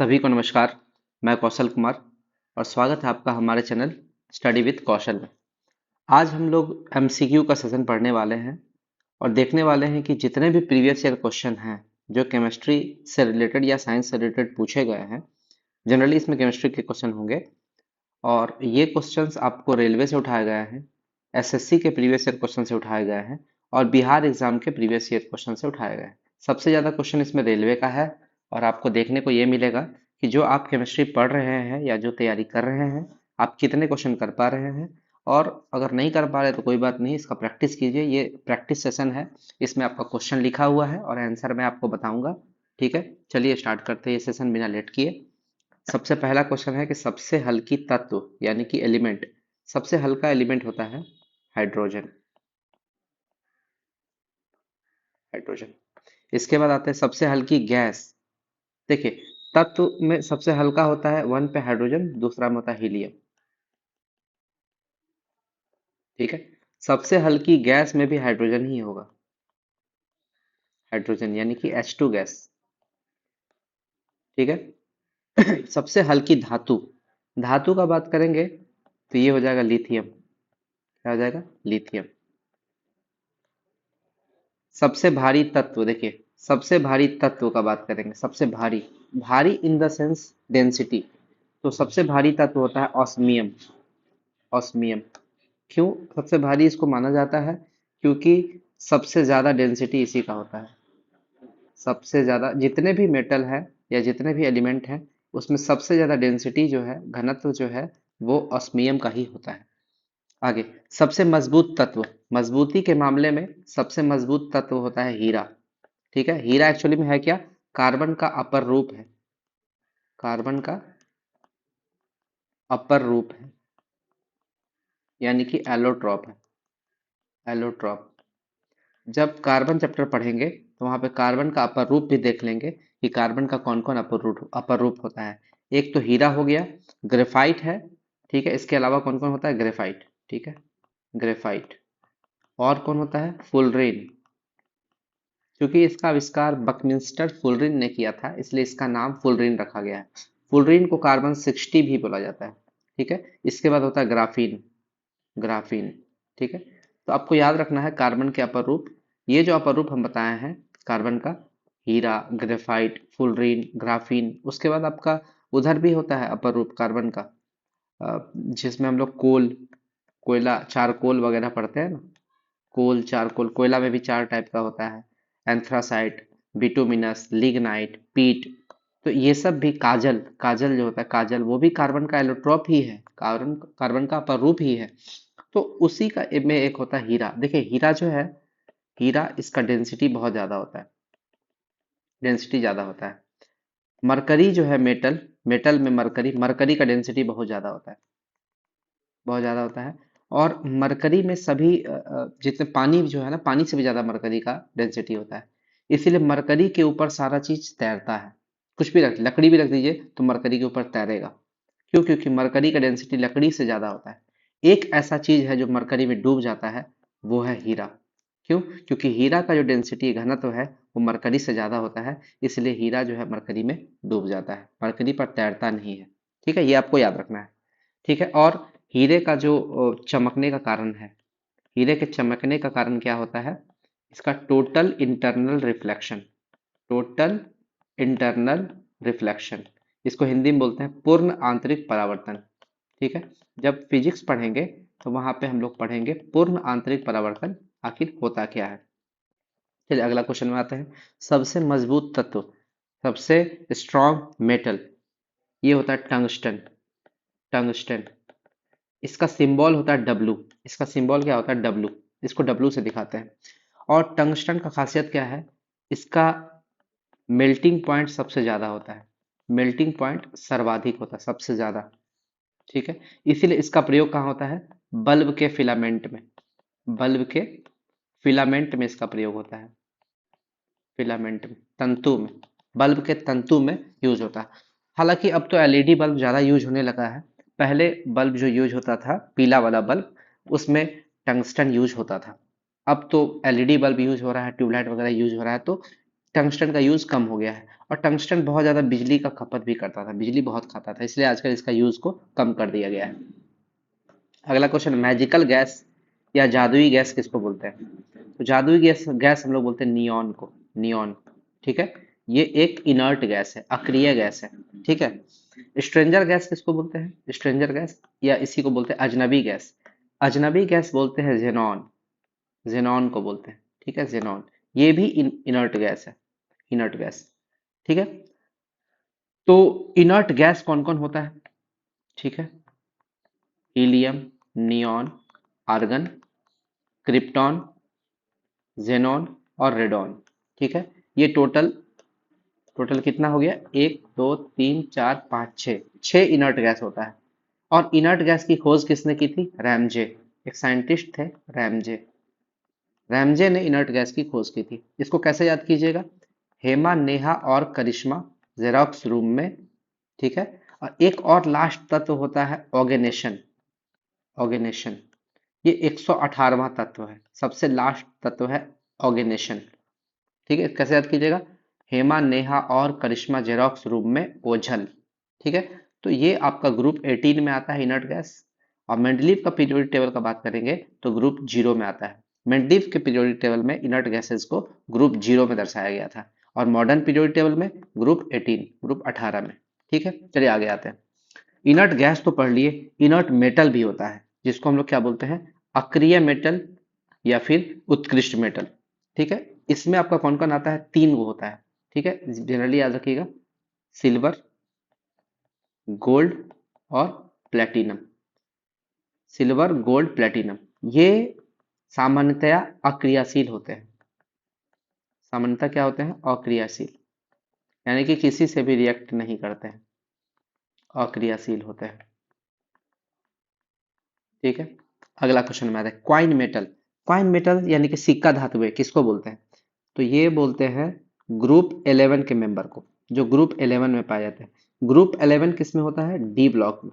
सभी को नमस्कार। मैं कौशल कुमार और स्वागत है आपका हमारे चैनल स्टडी विद कौशल में। आज हम लोग एमसीक्यू का सेशन पढ़ने वाले हैं और देखने वाले हैं कि जितने भी प्रीवियस ईयर क्वेश्चन हैं जो केमिस्ट्री से रिलेटेड या साइंस से रिलेटेड पूछे गए हैं। जनरली इसमें केमिस्ट्री के क्वेश्चन होंगे और ये क्वेश्चंस आपको रेलवे से उठाए गए हैं, एसएससी के प्रीवियस ईयर क्वेश्चन से उठाए गए हैं और बिहार एग्जाम के प्रीवियस ईयर क्वेश्चन से उठाए गए हैं। सबसे ज़्यादा क्वेश्चन इसमें रेलवे का है और आपको देखने को ये मिलेगा कि जो आप केमिस्ट्री पढ़ रहे हैं या जो तैयारी कर रहे हैं, आप कितने क्वेश्चन कर पा रहे हैं। और अगर नहीं कर पा रहे तो कोई बात नहीं, इसका प्रैक्टिस कीजिए। ये प्रैक्टिस सेशन है, इसमें आपका क्वेश्चन लिखा हुआ है और आंसर मैं आपको बताऊंगा। ठीक है, चलिए स्टार्ट करते हैं ये सेशन बिना लेट किए। सबसे पहला क्वेश्चन है कि सबसे हल्की तत्व यानी कि एलिमेंट, सबसे हल्का एलिमेंट होता है हाइड्रोजन। हाइड्रोजन। इसके बाद आते हैं सबसे हल्की गैस। देखिए, तत्व में सबसे हल्का होता है वन पे हाइड्रोजन, दूसरा में होता है हीलियम। ठीक है, सबसे हल्की गैस में भी हाइड्रोजन ही होगा, हाइड्रोजन यानी कि H2 गैस। ठीक है। सबसे हल्की धातु, धातु का बात करेंगे तो ये हो जाएगा लिथियम। क्या हो जाएगा? लिथियम। सबसे भारी तत्व, देखिए सबसे भारी तत्व का बात करेंगे, सबसे भारी, भारी इन द सेंस डेंसिटी, तो सबसे भारी तत्व होता है ऑस्मियम। ऑस्मियम। क्यों सबसे भारी इसको माना जाता है? क्योंकि सबसे ज्यादा डेंसिटी इसी का होता है। सबसे ज्यादा जितने भी मेटल है या जितने भी एलिमेंट हैं, उसमें सबसे ज्यादा डेंसिटी जो है, घनत्व जो है, वो ऑस्मियम का ही होता है। आगे, सबसे मजबूत तत्व, मजबूती के मामले में सबसे मजबूत तत्व होता है हीरा। ठीक है, हीरा एक्चुअली में है क्या? कार्बन का अपर रूप है। कार्बन का अपर रूप है, यानी कि एलोट्रॉप है। एलोट्रॉप। जब कार्बन चैप्टर पढ़ेंगे तो वहां पे कार्बन का अपर रूप भी देख लेंगे कि कार्बन का कौन कौन अपर रूप होता है। एक तो हीरा हो गया, ग्रेफाइट है। ठीक है, इसके अलावा कौन कौन होता है? ग्रेफाइट। ठीक है, ग्रेफाइट। और कौन होता है? फुलरेन। क्योंकि इसका आविष्कार बकमिंस्टर फुलरिन ने किया था, इसलिए इसका नाम फुलरिन रखा गया है। फुलरिन को कार्बन 60 भी बोला जाता है। ठीक है, इसके बाद होता है ग्राफीन। ग्राफीन। ठीक है, तो आपको याद रखना है कार्बन के अपर रूप। ये जो अपर रूप हम बताए हैं कार्बन का, हीरा, ग्रेफाइट, फुलरीन, ग्राफीन। उसके बाद आपका उधर भी होता है अपर रूप कार्बन का, जिसमें हम लोग कोल, कोयला, चारकोल वगैरह पढ़ते हैं ना। कोल, चारकोल, कोयला में भी चार टाइप का होता है, एंथ्रासाइट, बिटुमिनस, लिग्नाइट, पीट। तो ये सब भी, काजल, काजल जो होता है काजल, वो भी कार्बन का एलोट्रॉप ही है, कार्बन कार्बन का अपर रूप ही है। तो उसी का में एक होता है हीरा। देखिए हीरा जो है, हीरा इसका डेंसिटी बहुत ज्यादा होता है, डेंसिटी ज्यादा होता है। मरकरी जो है मेटल, मेटल में मरकरी, मरकरी का डेंसिटी बहुत ज्यादा होता है, बहुत ज्यादा होता है। और मरकरी में सभी जितने पानी जो है ना, पानी से भी ज्यादा मरकरी का डेंसिटी होता है। इसीलिए मरकरी के ऊपर सारा चीज तैरता है। कुछ भी रख, लकड़ी भी रख दीजिए तो मरकरी के ऊपर तैरेगा। क्यों? क्योंकि मरकरी का डेंसिटी लकड़ी से ज्यादा होता है। एक ऐसा चीज है जो मरकरी में डूब जाता है, वो है हीरा। क्यों? क्योंकि हीरा का जो डेंसिटी घनत्व है वो मरकरी से ज्यादा होता है, इसलिए हीरा जो है मरकरी में डूब जाता है, मरकरी पर तैरता नहीं है। ठीक है, ये आपको याद रखना है। ठीक है, और हीरे का जो चमकने का कारण है, हीरे के चमकने का कारण क्या होता है? इसका total internal reflection. Total internal reflection, इसको हिंदी में बोलते हैं पूर्ण आंतरिक परावर्तन। ठीक है, जब फिजिक्स पढ़ेंगे तो वहां पे हम लोग पढ़ेंगे पूर्ण आंतरिक परावर्तन आखिर होता क्या है। चलिए अगला क्वेश्चन में आते हैं। सबसे मजबूत तत्व, सबसे स्ट्रॉन्ग मेटल, ये होता है टंगस्टन। टंगस्टन। इसका सिंबल होता है डब्लू। इसका सिंबल क्या होता है? डब्लू। इसको डब्लू से दिखाते हैं। और टंगस्टन का खासियत क्या है? इसका मेल्टिंग पॉइंट सबसे ज्यादा होता है, मेल्टिंग पॉइंट सर्वाधिक होता है, सबसे ज्यादा। ठीक है, इसीलिए इसका प्रयोग कहाँ होता है? बल्ब के फिलामेंट में। बल्ब के फिलामेंट में इसका प्रयोग होता है, फिलामेंट में, तंतु में, बल्ब के तंतु में यूज होता है। हालांकि अब तो एलईडी बल्ब ज्यादा यूज होने लगा है। पहले बल्ब जो यूज होता था, पीला वाला बल्ब, उसमें टंगस्टन यूज होता था। अब तो एलईडी बल्ब यूज हो रहा है, ट्यूबलाइट वगैरह यूज हो रहा है, तो टंगस्टन का यूज कम हो गया है। और टंगस्टन बहुत ज्यादा बिजली का खपत भी करता था, बिजली बहुत खाता था, इसलिए आजकल इसका यूज को कम कर दिया गया है। अगला क्वेश्चन, मैजिकल गैस या जादुई गैस किसको बोलते हैं? तो जादुई गैस गैस हम लोग बोलते हैं नियॉन को, नियॉन। ठीक है, ये एक इनर्ट गैस है, अक्रिय गैस है। ठीक है। स्ट्रेंजर गैस किसको बोलते हैं? स्ट्रेंजर गैस या इसी को बोलते हैं अजनबी गैस। अजनबी गैस बोलते हैं जेनॉन, जेनॉन को बोलते हैं। ठीक है, जेनॉन। ये भी इनर्ट गैस है, इनर्ट गैस। ठीक है। तो इनर्ट गैस कौन कौन होता है? ठीक है, helium, neon, argon, krypton, xenon और रेडॉन। ठीक है, ये टोटल टोटल कितना हो गया? 1 2 3 4 5 6, 6 इनर्ट गैस होता है। और इनर्ट गैस की खोज किसने की थी? रैमजे, एक साइंटिस्ट थे रैमजे। रैमजे ने इनर्ट गैस की खोज की थी। इसको कैसे याद कीजिएगा? हेमा, नेहा और करिश्मा जेरोक्स रूम में। ठीक है। और एक और लास्ट तत्व होता है ऑर्गेनेशन, ऑर्गेनेशन। ये 118वां तत्व है, सबसे लास्ट तत्व है ऑर्गेनेशन। ठीक है, कैसे याद कीजिएगा? हेमा, नेहा और करिश्मा जेरोक्स रूम में ओझल। ठीक है। तो ये आपका ग्रुप 18 में आता है इनर्ट गैस। और मेंडलीव का पीरियोडिक टेबल का बात करेंगे तो ग्रुप 0 में आता है। मेंडलीव के पीरियोडिक टेबल में इनर्ट गैसेस को ग्रुप 0 में दर्शाया गया था, और मॉडर्न पीरियोडिक टेबल में ग्रुप 18, ग्रुप 18 में। ठीक है, चलिए आगे आते हैं। इनर्ट गैस तो पढ़ लिए, इनर्ट मेटल भी होता है, जिसको हम लोग क्या बोलते हैं? अक्रिय मेटल या फिर उत्कृष्ट मेटल। ठीक है, इसमें आपका कौन कौन आता है? 3 वो होता है। ठीक है, जनरली याद रखिएगा, सिल्वर, गोल्ड और प्लेटिनम। सिल्वर, गोल्ड, प्लेटिनम, ये सामान्यतया अक्रियाशील होते हैं। सामान्यतः क्या होते हैं? अक्रियाशील, यानी कि किसी से भी रिएक्ट नहीं करते हैं, अक्रियाशील होते हैं। ठीक है, अगला क्वेश्चन में आता है क्वाइन मेटल। क्वाइन मेटल यानी कि सिक्का धातुएं किसको बोलते हैं? तो ये बोलते हैं ग्रुप 11 के मेंबर को, जो ग्रुप 11 में पाए जाते हैं। ग्रुप 11 किस में होता है? डी ब्लॉक में।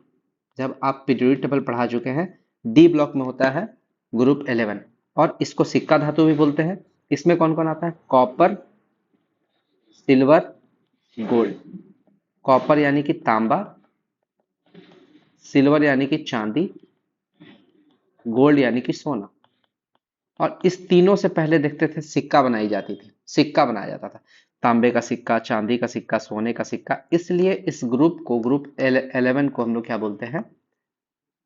जब आप पीरियोडिक टेबल पढ़ा चुके हैं, डी ब्लॉक में होता है ग्रुप 11। और इसको सिक्का धातु भी बोलते हैं। इसमें कौन कौन आता है? Copper, silver, gold. कॉपर यानी कि तांबा, सिल्वर यानी कि चांदी, गोल्ड यानी कि सोना। और इस तीनों से पहले देखते थे सिक्का बनाई जाती थी, सिक्का बनाया जाता था, तांबे का सिक्का, चांदी का सिक्का, सोने का सिक्का। इसलिए इस ग्रुप को, ग्रुप 11 को हम लोग क्या बोलते हैं?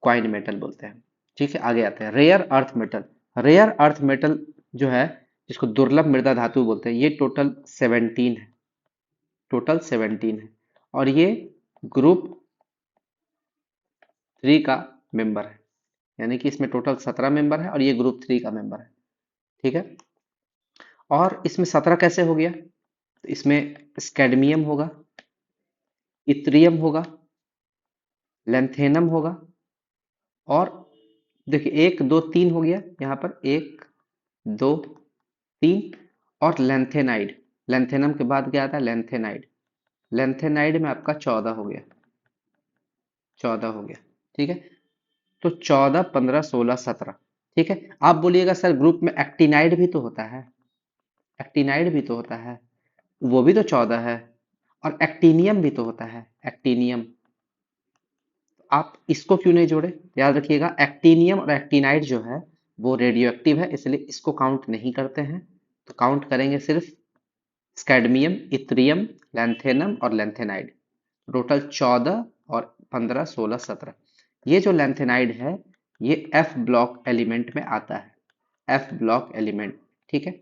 क्वाइन मेटल बोलते हैं। ठीक है, आगे आते हैं rare earth metal. Rare earth metal जो है, जिसको दुर्लभ मृदा धातु बोलते हैं, ये टोटल 17 है, टोटल 17 है। और ये ग्रुप 3 का मेंबर है, यानी कि इसमें टोटल 17 मेंबर है और ये ग्रुप 3 का मेंबर है। ठीक है। और इसमें 17 कैसे हो गया? तो इसमें स्कैडमियम होगा, इथ्रियम होगा, लेंथेनम होगा, और देखिए 1 2 3 हो गया यहाँ पर, 1 2 3। और लेंथेनाइड, लेंथेनम के बाद क्या आता है? लेंथेनाइड। लेंथेनाइड में आपका 14 हो गया, 14 हो गया। ठीक है, तो 14 15 16 17। ठीक है, आप बोलिएगा सर ग्रुप में एक्टिनाइड भी तो होता है, एक्टिनाइड भी तो होता है, वो भी तो 14 है। और एक्टिनियम भी तो होता है, एक्टिनियम। आप इसको क्यों नहीं जोड़े? याद रखिएगा, एक्टिनियम और एक्टिनाइड जो है वो रेडियो एक्टिव है, इसलिए इसको काउंट नहीं करते हैं। तो काउंट करेंगे सिर्फ स्कैडमियम, इथ्रियम, लैंथेनम और लैंथेनाइड। टोटल 14 और 15 16 17। ये जो लैंथेनाइड है, ये एफ ब्लॉक एलिमेंट में आता है, एफ ब्लॉक एलिमेंट। ठीक है।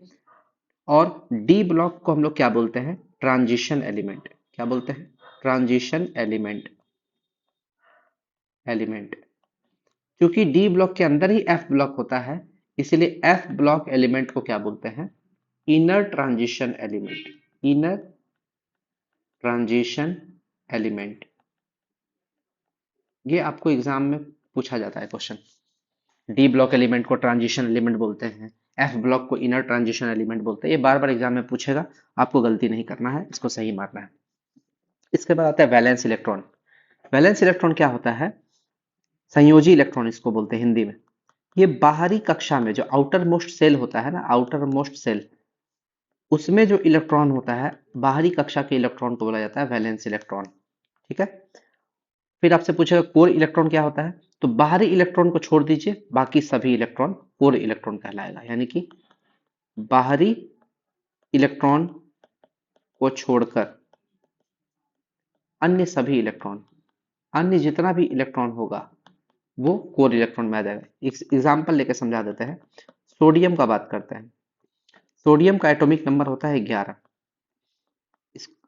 और डी ब्लॉक को हम लोग क्या बोलते हैं? Transition element. क्या बोलते हैं? Transition element, element. क्योंकि डी ब्लॉक के अंदर ही एफ ब्लॉक होता है, इसलिए एफ ब्लॉक एलिमेंट को क्या बोलते हैं? Inner transition element, inner transition element. ये आपको एग्जाम में पूछा जाता है क्वेश्चन। डी ब्लॉक एलिमेंट को ट्रांजिशन एलिमेंट बोलते हैं, एफ ब्लॉक को इनर ट्रांजिशन एलिमेंट बोलते हैं। ये बार बार एग्जाम में पूछेगा, आपको गलती नहीं करना है, इसको सही मारना है। इसके बाद आता है वैलेंस इलेक्ट्रॉन। वैलेंस इलेक्ट्रॉन क्या होता है? संयोजी इलेक्ट्रॉन इसको बोलते हैं हिंदी में। ये बाहरी कक्षा में जो आउटर मोस्ट सेल होता है ना, आउटर मोस्ट सेल, उसमें जो इलेक्ट्रॉन होता है, बाहरी कक्षा के इलेक्ट्रॉन को बोला जाता है वैलेंस इलेक्ट्रॉन। ठीक है। फिर आपसे पूछेगा कोर इलेक्ट्रॉन क्या होता है, तो बाहरी इलेक्ट्रॉन को छोड़ दीजिए, बाकी सभी इलेक्ट्रॉन कोर इलेक्ट्रॉन कहलाएगा। यानी कि बाहरी इलेक्ट्रॉन को छोड़कर अन्य सभी इलेक्ट्रॉन, अन्य जितना भी इलेक्ट्रॉन होगा वो कोर इलेक्ट्रॉन में आ जाएगा। एक एग्जाम्पल लेके समझा देते हैं। सोडियम का बात करते हैं। सोडियम का एटॉमिक नंबर होता है 11।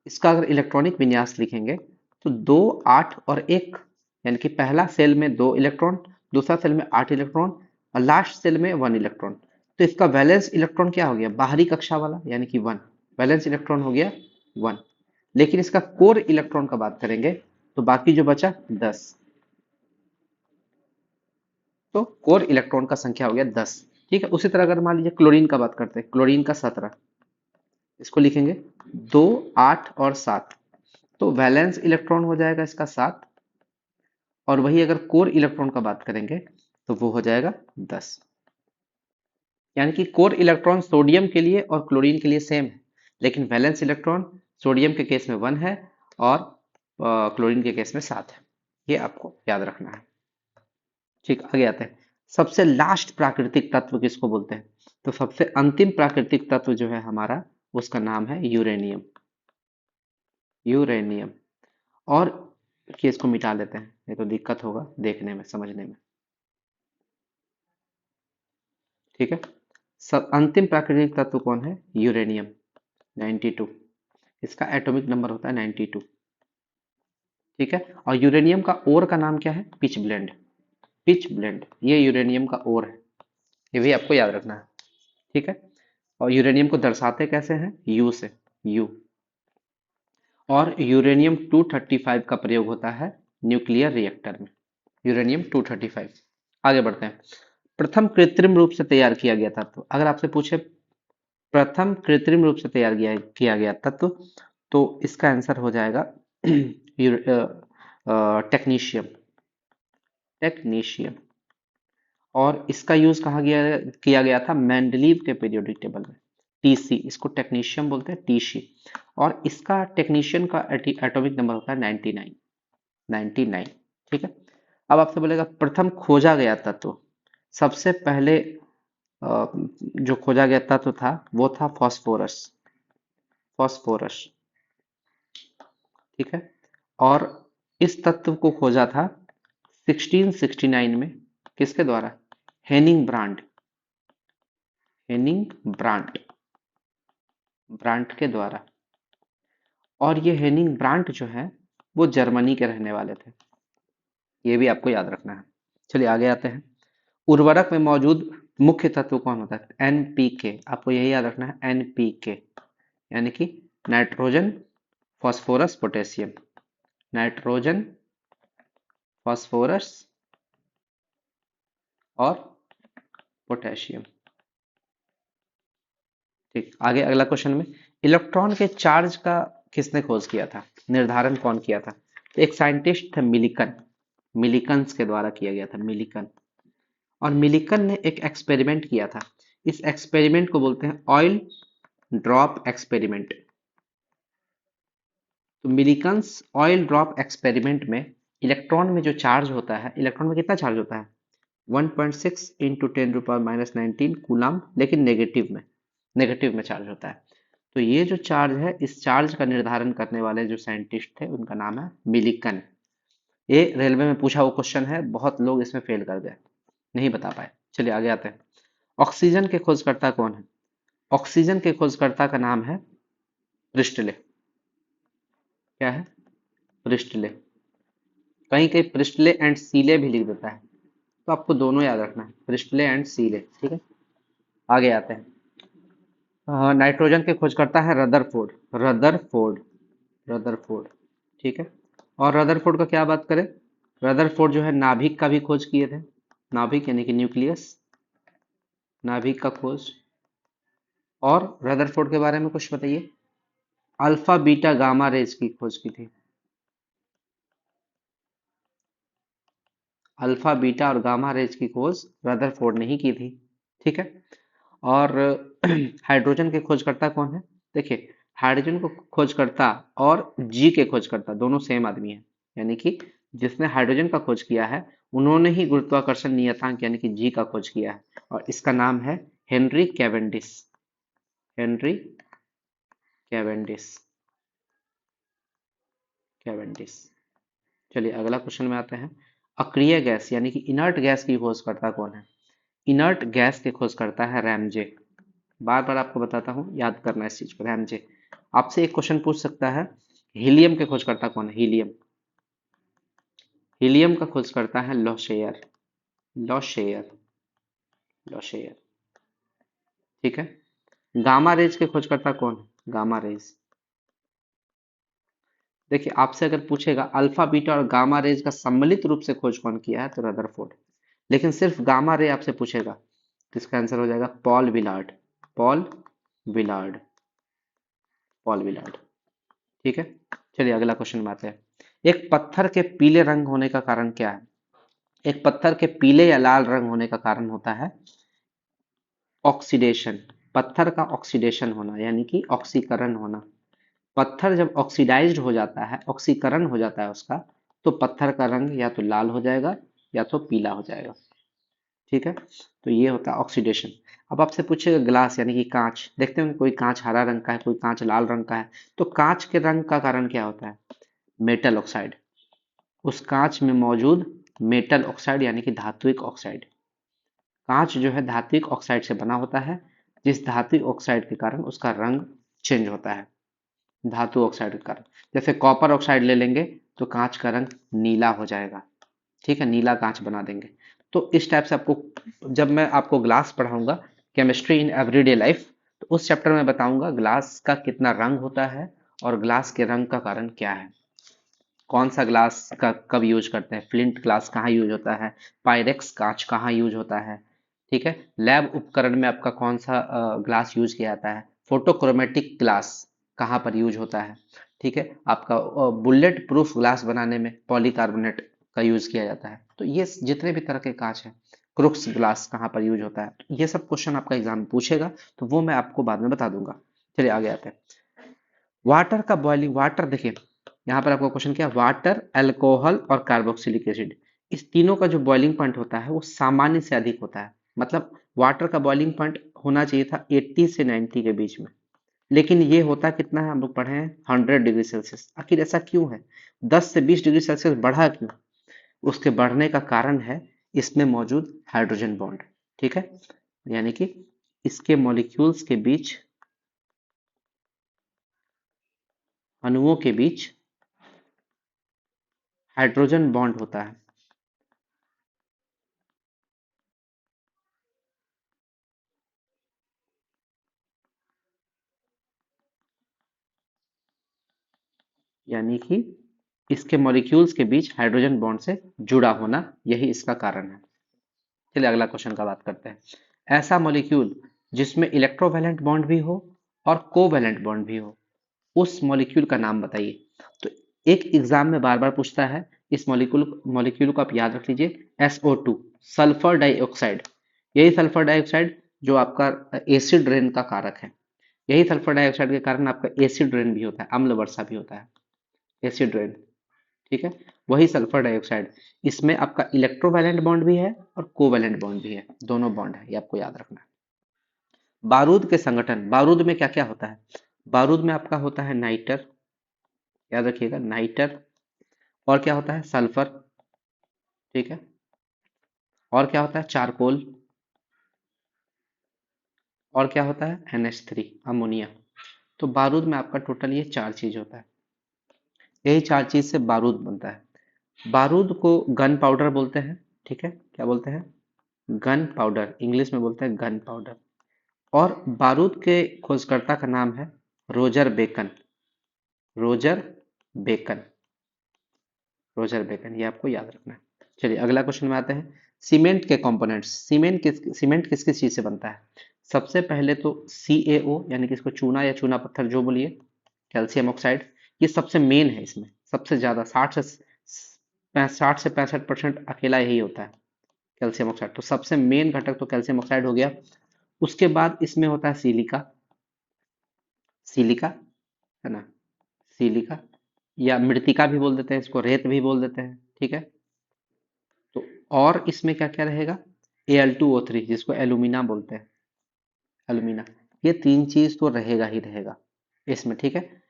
इसका अगर इलेक्ट्रॉनिक विन्यास लिखेंगे तो 2, 8 और 1, यानी कि पहला सेल में 2 इलेक्ट्रॉन, दूसरा सेल में 8 इलेक्ट्रॉन और लास्ट सेल में 1 इलेक्ट्रॉन। तो इसका वैलेंस इलेक्ट्रॉन क्या हो गया, बाहरी कक्षा वाला, यानी कि 1। वैलेंस इलेक्ट्रॉन हो गया 1। लेकिन इसका कोर इलेक्ट्रॉन का बात करेंगे तो बाकी जो बचा 10। तो कोर इलेक्ट्रॉन का संख्या हो गया 10। ठीक है। उसी तरह अगर मान लीजिए क्लोरीन का बात करते हैं, क्लोरीन का 17, इसको लिखेंगे 2, 8 और 7। तो वैलेंस इलेक्ट्रॉन हो जाएगा इसका 7, और वही अगर कोर इलेक्ट्रॉन का बात करेंगे तो वो हो जाएगा 10। यानी कि कोर इलेक्ट्रॉन सोडियम के लिए और क्लोरीन के लिए सेम है, लेकिन वैलेंस इलेक्ट्रॉन सोडियम के केस में 1 है और क्लोरीन के केस में 7 है। ये आपको याद रखना है। ठीक, आगे आते हैं। सबसे लास्ट प्राकृतिक तत्व किसको बोलते हैं, तो सबसे अंतिम प्राकृतिक तत्व जो है हमारा, उसका नाम है यूरेनियम। यूरेनियम। और केस को मिटा लेते हैं, नहीं तो दिक्कत होगा देखने में समझने में। ठीक है। सब अंतिम प्राकृतिक तत्व कौन है, यूरेनियम 92। इसका एटॉमिक नंबर होता है 92। ठीक है। और यूरेनियम का ओर का नाम क्या है, पिच ब्लेंड। पिच ब्लेंड, ये यूरेनियम का ओर है, ये भी आपको याद रखना है। ठीक है। और यूरेनियम को दर्शाते कैसे हैं, यू से, यू। और यूरेनियम 235 का प्रयोग होता है न्यूक्लियर रिएक्टर में, यूरेनियम 235। आगे बढ़ते हैं। प्रथम कृत्रिम रूप से तैयार किया गया था, तो अगर आपसे पूछे प्रथम कृत्रिम रूप से तैयार किया गया तत्व, तो इसका आंसर हो जाएगा टेक्नीशियम। टेक्नीशियम। और इसका यूज कहाँ किया गया था, मेंडलीव के पीरियोडिक टेबल में, टीसी, इसको टेक्नीशियम बोलते हैं, टीसी। और इसका टेक्नीशियन का एटॉमिक नंबर होता है 99। 99। ठीक है। अब आपसे बोलेगा प्रथम खोजा गया तत्व। सबसे पहले जो खोजा गया तत्व था वो था फास्फोरस। फास्फोरस। ठीक है। और इस तत्व को खोजा था 1669 में, किसके द्वारा, Hennig Brand. Hennig Brandt, Brandt के द्वारा। और ये हेनिंग ब्रांट जो है वो जर्मनी के रहने वाले थे, ये भी आपको याद रखना है। चलिए आगे आते हैं। उर्वरक में मौजूद मुख्य तत्व कौन होता है, एनपीके। आपको यही याद रखना है, एनपीके, यानी कि nitrogen, phosphorus, potassium. Nitrogen, phosphorus और पोटेशियम। ठीक, आगे अगला क्वेश्चन में, इलेक्ट्रॉन के चार्ज का किसने खोज किया था, निर्धारण कौन किया था, तो एक साइंटिस्ट थे मिलिकन। मिलिकन्स के द्वारा किया गया था, मिलिकन। और मिलिकन ने एक एक्सपेरिमेंट किया था, इस एक्सपेरिमेंट को बोलते हैं ऑयल ड्रॉप एक्सपेरिमेंट। तो मिलिकन्स ऑयल ड्रॉप एक्सपेरिमेंट में इलेक्ट्रॉन में जो चार्ज होता है, इलेक्ट्रॉन में कितना चार्ज होता है, 1.6 इंटू 10⁻19 कूलम, लेकिन नेगेटिव में, नेगेटिव में चार्ज होता है। तो ये जो चार्ज है, इस चार्ज का निर्धारण करने वाले जो साइंटिस्ट थे उनका नाम है मिलिकन। ये रेलवे में पूछा हुआ क्वेश्चन है, बहुत लोग इसमें फेल कर गए, नहीं बता पाए। चलिए आगे आते हैं। ऑक्सीजन के खोजकर्ता कौन है, ऑक्सीजन के खोजकर्ता का नाम है प्रिस्टले। क्या है, प्रिस्टले। कहीं कहीं प्रिस्टले एंड सीले भी लिख देता है, तो आपको दोनों याद रखना है, प्रिस्टले एंड सीले। ठीक है। आगे आते हैं। नाइट्रोजन के खोजकर्ता है रदरफोर्ड। Rutherford, Rutherford. ठीक है। और रदरफोर्ड का क्या बात करें, रदरफोर्ड जो है नाभिक का भी खोज किए थे, नाभिक यानी कि न्यूक्लियस, नाभिक का खोज। और रदरफोर्ड के बारे में कुछ बताइए, अल्फा बीटा गामा रेज की खोज की थी। अल्फा बीटा और गामा रेज की खोज रदरफोर्ड ने ही की थी। ठीक है। और हाइड्रोजन के खोजकर्ता कौन है? देखिए, हाइड्रोजन को खोजकर्ता और जी के खोजकर्ता दोनों सेम आदमी है। यानी कि जिसने हाइड्रोजन का खोज किया है उन्होंने ही गुरुत्वाकर्षण नियतांक यानी कि जी का खोज किया है, और इसका नाम है Henry Cavendish. Henry Cavendish. Cavendish. चलिए अगला क्वेश्चन में आते हैं। अक्रिय गैस यानी कि इनर्ट गैस की खोजकर्ता कौन है? इनर्ट गैस के खोजकर्ता है रैमजे। बार बार आपको बताता हूँ, याद करना इस चीज को, रैमजे। आपसे एक क्वेश्चन पूछ सकता है, हीलियम के खोजकर्ता कौन है? हीलियम। हीलियम का खोजकर्ता है लॉशेयर। लॉशेयर। लॉशेयर। ठीक है। गामा रेज के खोजकर्ता कौन है? Gamma rays. देखिए, आपसे अगर पूछेगा अल्फा बीटा और गामा रेज का सम्मिलित रूप से खोज कौन किया है, तो रदरफोर्ड। लेकिन सिर्फ गामा रे आपसे पूछेगा तो इसका आंसर हो जाएगा Paul Willard. Paul Willard. Paul Willard. ठीक है। चलिए अगला क्वेश्चन में आते हैं। एक पत्थर के पीले रंग होने का कारण क्या है? एक पत्थर के पीले या लाल रंग होने का कारण होता है ऑक्सीडेशन। पत्थर का ऑक्सीडेशन होना यानी कि ऑक्सीकरण होना। पत्थर जब ऑक्सीडाइज्ड हो जाता है, ऑक्सीकरण हो जाता है उसका, तो पत्थर का रंग या तो लाल हो जाएगा या तो पीला हो जाएगा। ठीक है। तो ये होता है ऑक्सीडेशन। अब आपसे पूछेगा ग्लास यानी कि कांच। देखते होंगे कोई कांच हरा रंग का है, कोई कांच लाल रंग का है। तो कांच के रंग का कारण क्या होता है? Metal oxide. उस कांच में मौजूद मेटल ऑक्साइड यानी कि धात्विक ऑक्साइड। कांच जो है धात्विक ऑक्साइड से बना होता है, जिस धात्विक ऑक्साइड के कारण उसका रंग चेंज होता है, धातु ऑक्साइड के कारण। जैसे कॉपर ऑक्साइड ले लेंगे तो कांच का रंग नीला हो जाएगा। ठीक है, नीला कांच बना देंगे। तो इस टाइप से आपको, जब मैं आपको ग्लास पढ़ाऊंगा, केमिस्ट्री इन एवरीडे लाइफ, तो उस चैप्टर में बताऊंगा ग्लास का कितना रंग होता है और ग्लास के रंग का कारण क्या है। कौन सा ग्लास का कब यूज करते हैं, फ्लिंट ग्लास कहाँ यूज होता है, पायरेक्स कांच कहाँ यूज होता है। ठीक है। लैब उपकरण में आपका कौन सा ग्लास यूज किया जाता है, फोटोक्रोमेटिक ग्लास कहाँ पर यूज होता है। ठीक है। आपका बुलेट प्रूफ ग्लास बनाने में पॉलीकार्बोनेट का यूज किया जाता है। तो ये जितने भी तरह के कांच हैं, क्रुक्स ग्लास कहाँ पर यूज होता है, तो ये सब क्वेश्चन आपका एग्जाम में पूछेगा, तो वो मैं आपको बाद में बता दूंगा। चलिए आगे आते हैं। वाटर का बॉइलिंग, वाटर देखिए, यहाँ पर आपको क्वेश्चन क्या, वाटर, अल्कोहल और कार्बोक्सिलिक एसिड, इस तीनों का जो बॉइलिंग पॉइंट होता है वो सामान्य से अधिक होता है। मतलब वाटर का बॉइलिंग पॉइंट होना चाहिए था 80 से 90 के बीच में, लेकिन ये होता कितना है, हम लोग पढ़े हैं 100 डिग्री सेल्सियस। आखिर ऐसा क्यों है? 10 से 20 डिग्री सेल्सियस बढ़ा क्यों? उसके बढ़ने का कारण है इसमें मौजूद हाइड्रोजन बॉन्ड। ठीक है। यानी कि इसके मॉलिक्यूल्स के बीच, अणुओं के बीच हाइड्रोजन बॉन्ड होता है। यानी कि इसके मॉलिक्यूल्स के बीच हाइड्रोजन बॉन्ड से जुड़ा होना, यही इसका कारण है। चलिए अगला क्वेश्चन का बात करते हैं। ऐसा मॉलिक्यूल जिसमें इलेक्ट्रोवैलेंट बॉन्ड भी हो और कोवैलेंट बॉन्ड भी हो, उस मॉलिक्यूल का नाम बताइए। तो एक एग्जाम में बार बार पूछता है, इस मॉलिक्यूल मॉलिक्यूल को आप याद रख लीजिए, SO2, सल्फर डाइऑक्साइड। यही सल्फर डाइऑक्साइड जो आपका एसिड रेन का कारक है। यही सल्फर डाइऑक्साइड के कारण आपका एसिड रेन भी होता है, अम्ल वर्षा भी होता है, एसिड रेन। ठीक है। वही सल्फर डाइऑक्साइड, इसमें आपका इलेक्ट्रोवैलेंट बॉन्ड भी है और कोवैलेंट बॉन्ड भी है, दोनों बॉन्ड है, ये आपको याद रखना है। बारूद के संगठन, बारूद में क्या क्या होता है? बारूद में आपका होता है नाइटर, याद रखिएगा नाइटर। और क्या होता है? सल्फर। ठीक है। और क्या होता है? चारकोल। और क्या होता है? NH3, ammonia. तो बारूद में आपका टोटल ये चार चीज होता है। यही चार चीज से बारूद बनता है। बारूद को गन पाउडर बोलते हैं। ठीक है, क्या बोलते हैं? गन पाउडर, इंग्लिश में बोलते हैं गन पाउडर। और बारूद के खोजकर्ता का नाम है Roger Bacon. Roger Bacon. Roger Bacon, ये आपको याद रखना है। चलिए अगला क्वेश्चन में आते हैं। सीमेंट के कंपोनेंट्स, सीमेंट किस किस चीज से बनता है? सबसे पहले तो CaO यानी कि इसको चूना या चूना पत्थर जो बोलिए, कैल्शियम ऑक्साइड, ये सबसे मेन है। इसमें सबसे ज्यादा 60 से 65% अकेला यही होता है, कैल्शियम ऑक्साइड। तो सबसे मेन घटक तो कैल्शियम ऑक्साइड हो गया। उसके बाद इसमें होता है सिलिका, सिलिका है ना, सिलिका या मृतिका भी बोल देते हैं इसको, रेत भी बोल देते हैं, ठीक है। तो और इसमें क्या क्या रहेगा, Al2O3 जिसको एलुमिना बोलते हैं, एलुमिना। ये तीन चीज तो रहेगा ही रहेगा इसमें, ठीक है।